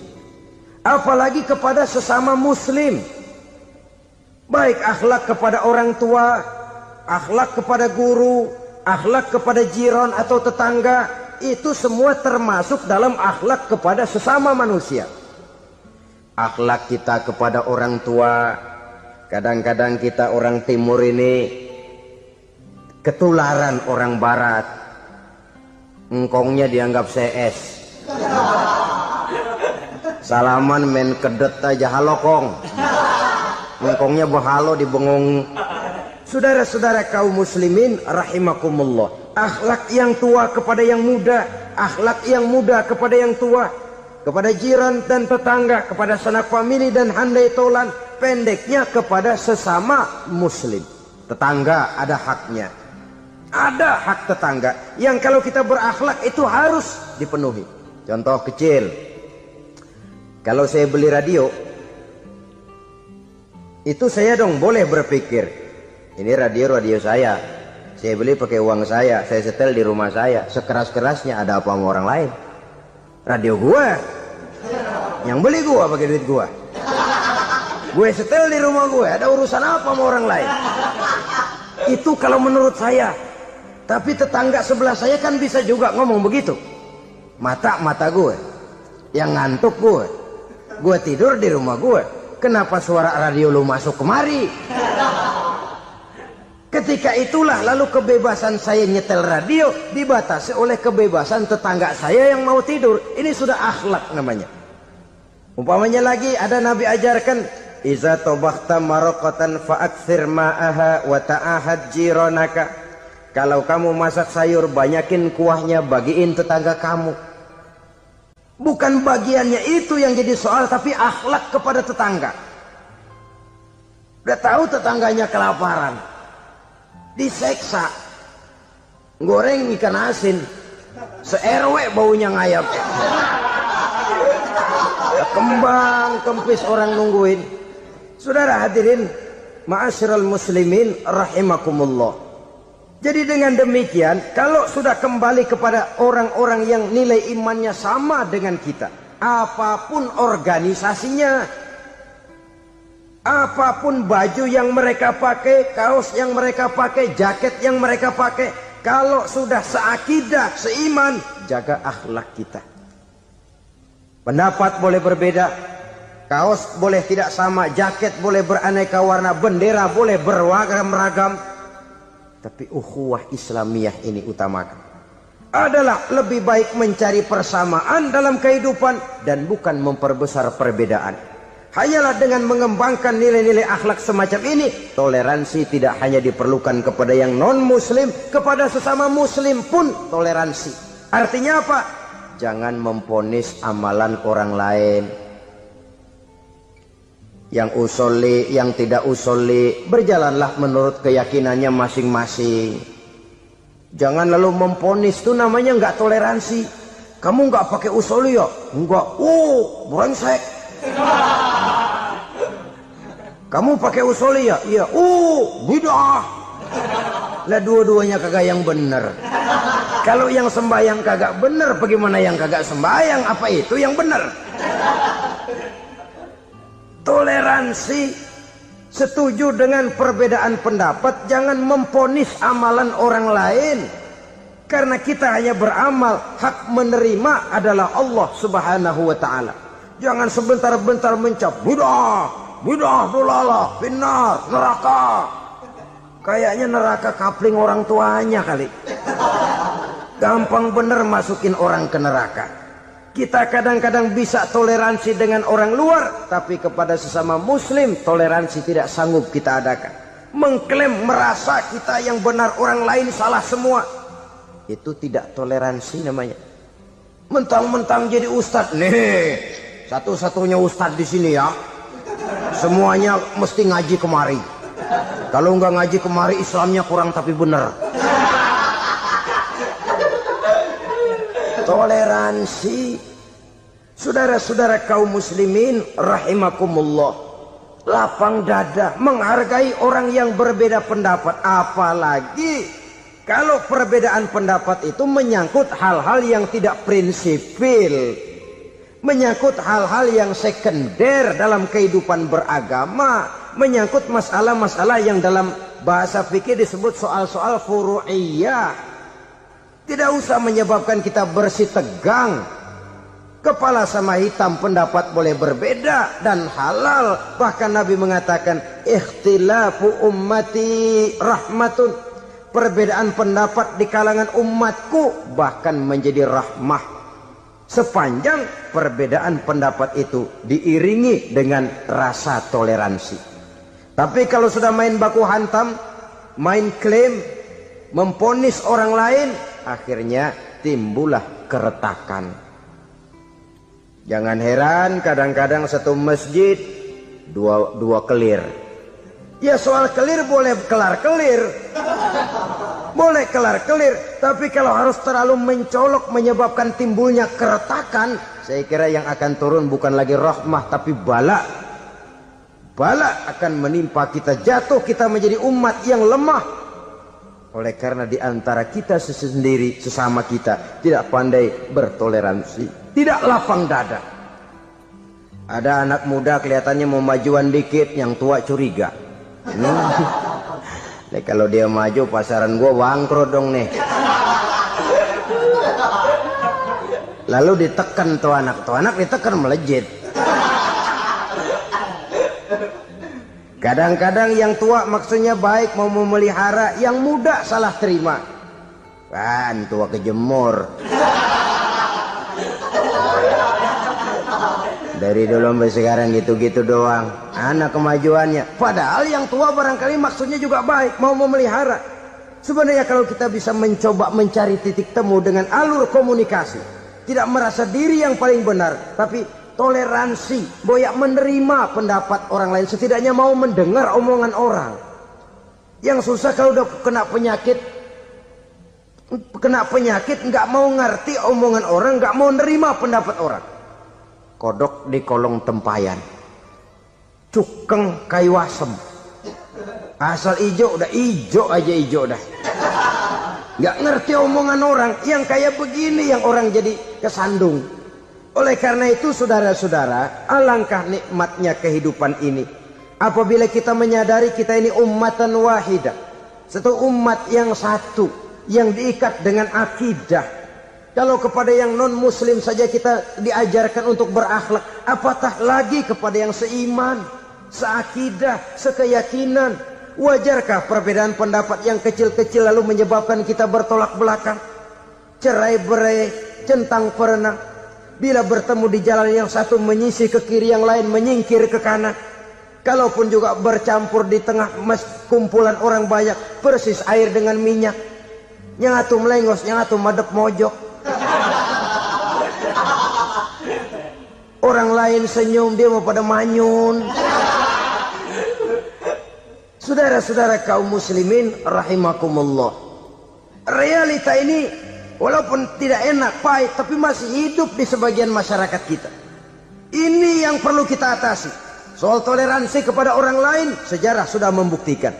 apalagi kepada sesama muslim. Baik akhlak kepada orang tua, akhlak kepada guru, akhlak kepada jiran atau tetangga, itu semua termasuk dalam akhlak kepada sesama manusia. Akhlak kita kepada orang tua, kadang-kadang kita orang timur ini ketularan orang barat. Engkongnya dianggap CS. Salaman main kedet aja, halo kong. Engkongnya bahalo dibengong. Saudara-saudara kaum muslimin rahimakumullah, akhlak yang tua kepada yang muda, akhlak yang muda kepada yang tua, kepada jiran dan tetangga, kepada sanak famili dan handai tolan, pendeknya kepada sesama muslim. Tetangga ada haknya, ada hak tetangga yang kalau kita berakhlak itu harus dipenuhi. Contoh kecil, kalau saya beli radio, itu saya dong boleh berpikir, ini radio saya beli pakai uang saya setel di rumah saya, sekeras-kerasnya ada apa sama orang lain? Radio gua, yang beli gua pakai duit gua, gue setel di rumah gue, ada urusan apa sama orang lain? Itu kalau menurut saya. Tapi tetangga sebelah saya kan bisa juga ngomong begitu, mata gue. Yang ngantuk gue. Gue tidur di rumah gue. Kenapa suara radio lu masuk kemari? Ketika itulah lalu kebebasan saya nyetel radio dibatasi oleh kebebasan tetangga saya yang mau tidur. Ini sudah akhlak namanya. Umpamanya lagi ada Nabi ajarkan, iza tobakhta maraqatan fa'akthir ma'aha wa ta'ahad jiranaka. Kalau kamu masak sayur banyakin kuahnya, bagiin tetangga kamu. Bukan bagiannya itu yang jadi soal, tapi akhlak kepada tetangga. Udah tahu tetangganya kelaparan, diseksa, goreng ikan asin, se-RW baunya ngayap, kembang kempis orang nungguin. Saudara hadirin ma'asyiral muslimin rahimakumullah. Jadi dengan demikian, kalau sudah kembali kepada orang-orang yang nilai imannya sama dengan kita, apapun organisasinya, apapun baju yang mereka pakai, kaos yang mereka pakai, jaket yang mereka pakai, kalau sudah seakidah, seiman, jaga akhlak kita. Pendapat boleh berbeda, kaos boleh tidak sama, jaket boleh beraneka warna, bendera boleh beragam-ragam, tapi ukhuwah Islamiyah ini utamakan. Adalah lebih baik mencari persamaan dalam kehidupan dan bukan memperbesar perbedaan. Hanyalah dengan mengembangkan nilai-nilai akhlak semacam ini, toleransi tidak hanya diperlukan kepada yang non-muslim, kepada sesama muslim pun toleransi. Artinya apa? Jangan memponis amalan orang lain. Yang usolli, yang tidak usolli, berjalanlah menurut keyakinannya masing-masing. Jangan lalu memponis, itu namanya nggak toleransi. Kamu nggak pakai usolli ya? Enggak. Brengsek. Kamu pakai usolli ya? Iya. Bid'ah. Lah dua-duanya kagak yang bener. Kalau yang sembahyang kagak bener, bagaimana yang kagak sembahyang? Apa itu yang bener? Toleransi, setuju dengan perbedaan pendapat, jangan memponis amalan orang lain. Karena kita hanya beramal, hak menerima adalah Allah Subhanahu wa ta'ala. Jangan sebentar-bentar mencap bid'ah, dolalah, finnar, neraka. Kayaknya neraka kapling orang tuanya kali. Gampang bener masukin orang ke neraka. Kita kadang-kadang bisa toleransi dengan orang luar, tapi kepada sesama muslim toleransi tidak sanggup kita adakan. Mengklaim merasa kita yang benar, orang lain salah semua, itu tidak toleransi namanya. Mentang-mentang jadi ustadz, nih satu-satunya ustadz di sini ya, semuanya mesti ngaji kemari. Kalau nggak ngaji kemari Islamnya kurang tapi benar. Toleransi. Saudara-saudara kaum muslimin rahimakumullah, lapang dada menghargai orang yang berbeda pendapat, apalagi kalau perbedaan pendapat itu menyangkut hal-hal yang tidak prinsipil, menyangkut hal-hal yang sekunder dalam kehidupan beragama, menyangkut masalah-masalah yang dalam bahasa fikih disebut soal-soal furu'iyah. Tidak usah menyebabkan kita bersih tegang. Kepala sama hitam pendapat boleh berbeda dan halal. Bahkan Nabi mengatakan ikhtilafu ummati rahmatun. Perbedaan pendapat di kalangan umatku bahkan menjadi rahmah, sepanjang perbedaan pendapat itu diiringi dengan rasa toleransi. Tapi kalau sudah main baku hantam, main klaim, memponis orang lain, akhirnya timbullah keretakan. Jangan heran kadang-kadang satu masjid dua kelir. Ya soal kelir boleh kelar-kelir, boleh kelar-kelir, tapi kalau harus terlalu mencolok menyebabkan timbulnya keretakan, saya kira yang akan turun bukan lagi rahmah tapi bala. Bala akan menimpa kita, jatuh kita menjadi umat yang lemah. Oleh karena di antara kita sendiri, sesama kita tidak pandai bertoleransi, tidak lapang dada. Ada anak muda kelihatannya mau majuan dikit, yang tua curiga. Nih, kalau dia maju pasaran gua bangkrut dong nih. Lalu ditekan tuh anak ditekan melejit. Kadang-kadang yang tua maksudnya baik mau memelihara, yang muda salah terima. Kan tua kejemur. Dari dulu sampai sekarang gitu-gitu doang. Anak kemajuannya. Padahal yang tua barangkali maksudnya juga baik, mau memelihara. Sebenarnya kalau kita bisa mencoba mencari titik temu dengan alur komunikasi, tidak merasa diri yang paling benar, tapi toleransi, boyak menerima pendapat orang lain, setidaknya mau mendengar omongan orang. Yang susah kalau udah kena penyakit nggak mau ngerti omongan orang, nggak mau nerima pendapat orang. Kodok di kolong tempayan, cukeng kayu asem, asal ijo udah ijo aja ijo dah. Nggak ngerti omongan orang, yang kayak begini yang orang jadi kesandung. Oleh karena itu saudara-saudara, alangkah nikmatnya kehidupan ini apabila kita menyadari kita ini ummatan wahidah, satu umat yang satu, yang diikat dengan akidah. Kalau kepada yang non muslim saja kita diajarkan untuk berakhlak, apatah lagi kepada yang seiman, seakidah, sekeyakinan. Wajarkah perbedaan pendapat yang kecil-kecil lalu menyebabkan kita bertolak belakang, cerai-berai, centang perenang? Bila bertemu di jalan yang satu menyisih ke kiri, yang lain menyingkir ke kanan. Kalaupun juga bercampur di tengah kumpulan orang banyak, persis air dengan minyak. Yang atu melengos, yang atu madep mojok. Orang lain senyum, dia mau pada manyun. Saudara-saudara kaum muslimin rahimakumullah, realita ini walaupun tidak enak, pahit, tapi masih hidup di sebagian masyarakat kita. Ini yang perlu kita atasi. Soal toleransi kepada orang lain, sejarah sudah membuktikan.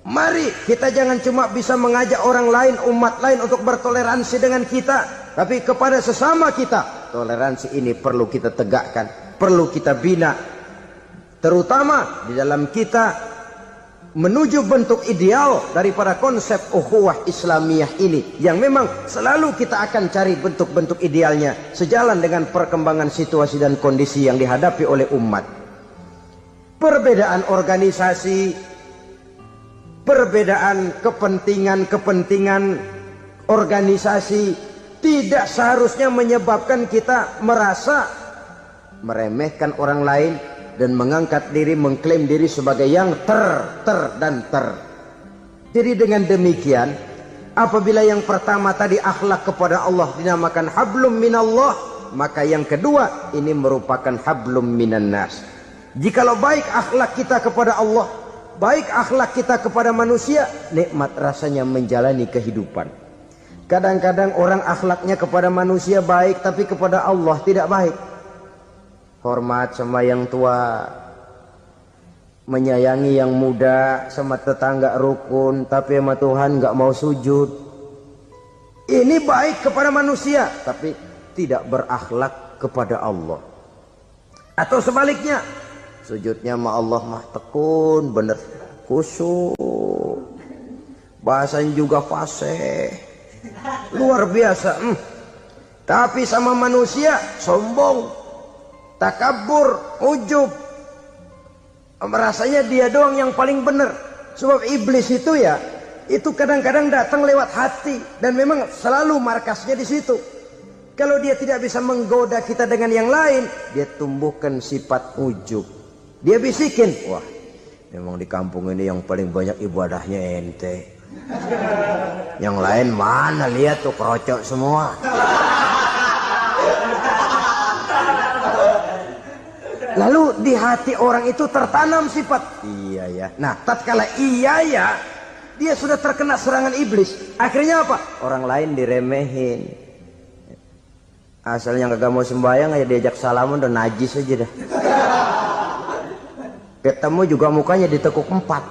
Mari kita jangan cuma bisa mengajak orang lain, umat lain untuk bertoleransi dengan kita, tapi kepada sesama kita. Toleransi ini perlu kita tegakkan, perlu kita bina, terutama di dalam kita menuju bentuk ideal daripada konsep ukhuwah Islamiyah ini, yang memang selalu kita akan cari bentuk-bentuk idealnya sejalan dengan perkembangan situasi dan kondisi yang dihadapi oleh umat. Perbedaan organisasi, perbedaan kepentingan organisasi tidak seharusnya menyebabkan kita merasa meremehkan orang lain dan mengangkat diri, mengklaim diri sebagai yang ter. Jadi dengan demikian, apabila yang pertama tadi akhlak kepada Allah dinamakan hablum minallah, maka yang kedua ini merupakan hablum minan nas. Jikalau baik akhlak kita kepada Allah, baik akhlak kita kepada manusia, nikmat rasanya menjalani kehidupan. Kadang-kadang orang akhlaknya kepada manusia baik, tapi kepada Allah tidak baik. Hormat sama yang tua, menyayangi yang muda, sama tetangga rukun, tapi sama Tuhan nggak mau sujud. Ini baik kepada manusia, tapi tidak berakhlak kepada Allah. Atau sebaliknya, sujudnya sama Allah mah tekun, bener, khusyuk, bahasanya juga fasih, luar biasa. Tapi sama manusia sombong, takabur, ujub, merasanya dia doang yang paling benar. Sebab iblis itu ya, itu kadang-kadang datang lewat hati, dan memang selalu markasnya di situ. Kalau dia tidak bisa menggoda kita dengan yang lain, dia tumbuhkan sifat ujub. Dia bisikin, wah memang di kampung ini yang paling banyak ibadahnya ente, yang lain mana, lihat tuh kerocok semua. Lalu di hati orang itu tertanam sifat iya ya. Nah, tatkala iya ya, dia sudah terkena serangan iblis. Akhirnya apa? Orang lain diremehin. Asalnya kagak mau sembahyang, ya diajak salaman udah najis aja dah. Ketemu juga mukanya ditekuk 4.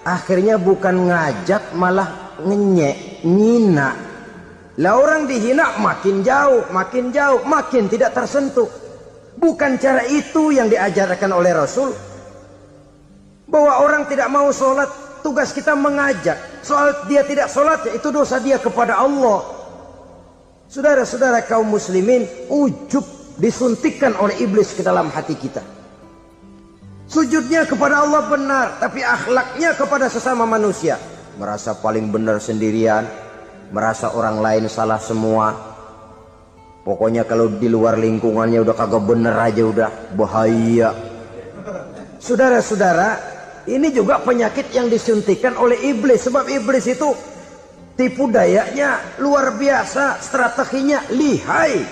Akhirnya bukan ngajak, malah ngenyek, ngina. Lah orang dihina makin jauh, makin tidak tersentuh. Bukan cara itu yang diajarkan oleh Rasul. Bahwa orang tidak mau sholat, tugas kita mengajak. Soal dia tidak sholat, ya itu dosa dia kepada Allah. Saudara-saudara kaum muslimin, ujub disuntikkan oleh iblis ke dalam hati kita. Sujudnya kepada Allah benar, tapi akhlaknya kepada sesama manusia. Merasa paling benar sendirian, merasa orang lain salah semua. Pokoknya kalau di luar lingkungannya udah kagak bener aja udah bahaya. Saudara-saudara, ini juga penyakit yang disuntikan oleh iblis. Sebab iblis itu tipu dayanya luar biasa, strateginya lihai.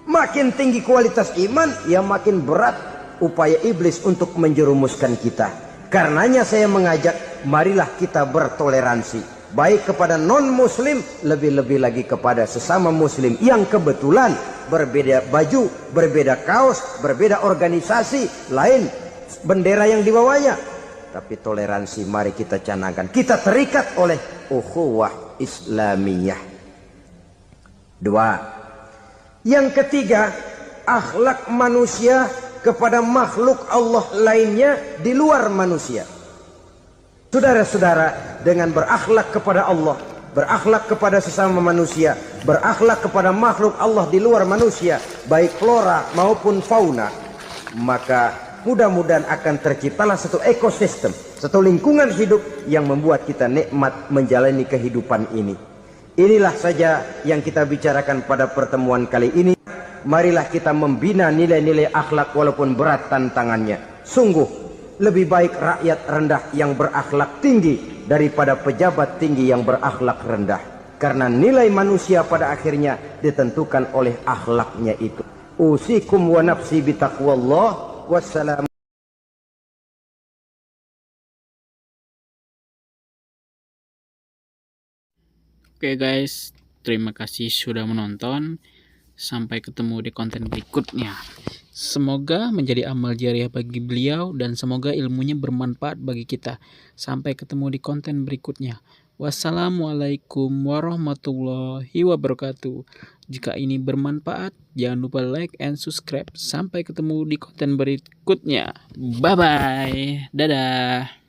Makin tinggi kualitas iman, ya makin berat upaya iblis untuk menjerumuskan kita. Karenanya saya mengajak, marilah kita bertoleransi, baik kepada non-muslim, lebih-lebih lagi kepada sesama muslim yang kebetulan berbeda baju, berbeda kaos, berbeda organisasi, lain bendera yang dibawanya. Tapi toleransi mari kita canangkan. Kita terikat oleh ukhuwah Islamiyah. 2. Yang ketiga, akhlak manusia kepada makhluk Allah lainnya di luar manusia. Saudara-saudara, dengan berakhlak kepada Allah, berakhlak kepada sesama manusia, berakhlak kepada makhluk Allah di luar manusia, baik flora maupun fauna, maka mudah-mudahan akan terciptalah satu ekosistem, satu lingkungan hidup yang membuat kita nikmat menjalani kehidupan ini. Inilah saja yang kita bicarakan pada pertemuan kali ini. Marilah kita membina nilai-nilai akhlak walaupun berat tantangannya. Sungguh lebih baik rakyat rendah yang berakhlak tinggi daripada pejabat tinggi yang berakhlak rendah. Karena nilai manusia pada akhirnya ditentukan oleh akhlaknya itu. Usikum wa nafsi bitaqwallah. Wassalam. Oke guys, terima kasih sudah menonton. Sampai ketemu di konten berikutnya. Semoga menjadi amal jariah bagi beliau dan semoga ilmunya bermanfaat bagi kita. Sampai ketemu di konten berikutnya. Wassalamualaikum warahmatullahi wabarakatuh. Jika ini bermanfaat, jangan lupa like and subscribe. Sampai ketemu di konten berikutnya. Bye bye. Dadah.